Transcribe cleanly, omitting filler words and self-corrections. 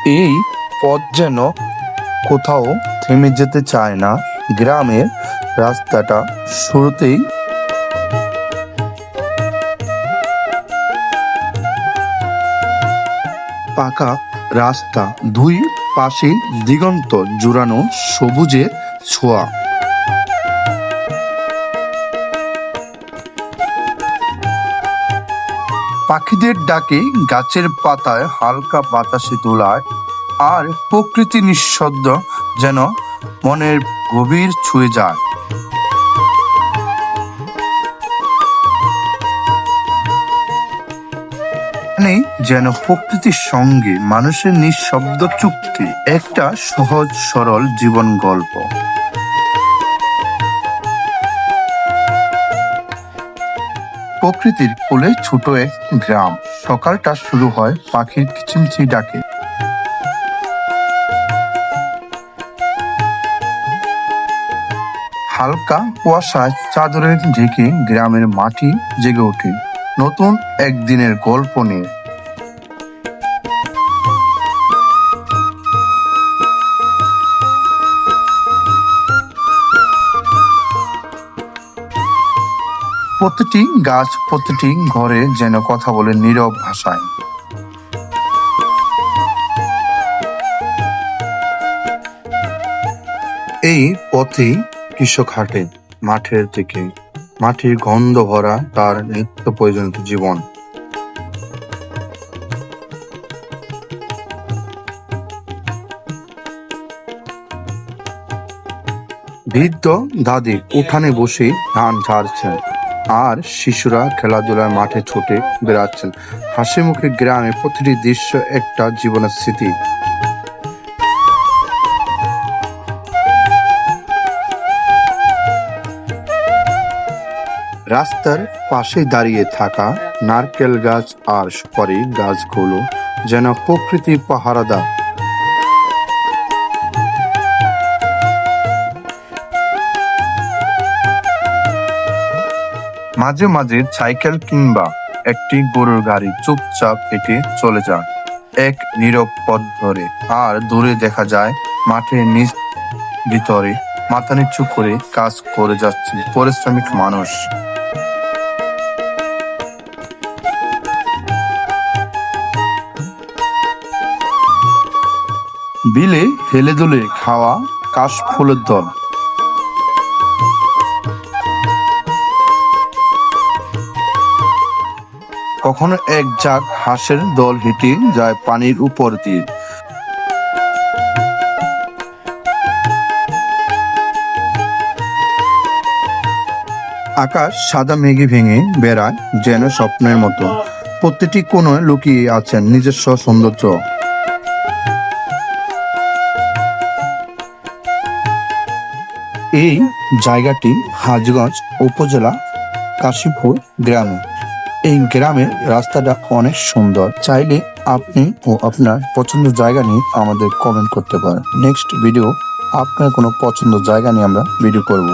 এই পথ যেন কোথাও থেমে যেতে চায় না। গ্রামের রাস্তাটা শুরুতেই পাকা রাস্তা, দুই পাশে দিগন্ত জুড়ানো সবুজের ছোঁয়া। পাখিদের ডাকে গাছের পাতায় হালকা বাতাসে দোলায়, আর প্রকৃতি নিঃশব্দ যেন মনের গভীর ছুঁয়ে যায়। যেন প্রকৃতির সঙ্গে মানুষের নিঃশব্দ চুক্তি, একটা সহজ সরল জীবন গল্প। প্রকৃতির কোলে ছোট এক গ্রাম। সকালটা শুরু হয় পাখির কিচিরমিচির ডাকে। হালকা কুয়াশায় চাদরে ঢেকে গ্রামের মাটি জেগে ওঠে নতুন একদিনের গল্প নিয়ে। প্রতিটি গাছ, প্রতিটি ঘরে যেন কথা বলে নীরব ভাষায়। এই পথে কৃষক হাঁটে মাঠের দিকে, মাটির গন্ধ ভরা তার নিত্য প্রয়োজনীয় জীবন। বৃদ্ধ দাদি উঠানে বসে ধান ঝাড়ছেন, আর শিশুরা খেলাধুলার মাঠে ছুটে বেড়াচ্ছেন। হাসি মুখে গ্রামে প্রতিটি দৃশ্য একটা জীবনের স্মৃতি। রাস্তার পাশে দাঁড়িয়ে থাকা নারকেল গাছ আর সুপারি গাছগুলো যেন প্রকৃতির পাহারাদার। মাঝে মাঝে সাইকেল কিংবা একটি গরুর গাড়ি চুপচাপ হেঁটে চলে যায় এক নীরব পথ ধরে, আর দূরে দেখা যায় মাঠের নিচ ভিতরে মাথা নিচু করে কাজ করে যাচ্ছে পরিশ্রমিক মানুষ। বিলে হেলে দুলে খাওয়া কাশ ফুলের দল, কখনো এক ঝাঁক হাঁসের দল হেঁটে যায় পানির উপর দিয়ে। আকাশ সাদা মেঘে ভেঙে বেড়ায় যেন স্বপ্নের মতো। প্রতিটি কোণে লুকিয়ে আছেন নিজস্ব সৌন্দর্য। এই জায়গাটি হাজগঞ্জ উপজেলা কাশীপুর গ্রামে। এই গ্রামের রাস্তাটা অনেক সুন্দর। চাইলে আপনি ও আপনার পছন্দের জায়গা নিয়ে আমাদের কমেন্ট করতে পারেন। নেক্সট ভিডিও আপনার কোনো পছন্দের জায়গা নিয়ে আমরা ভিডিও করব।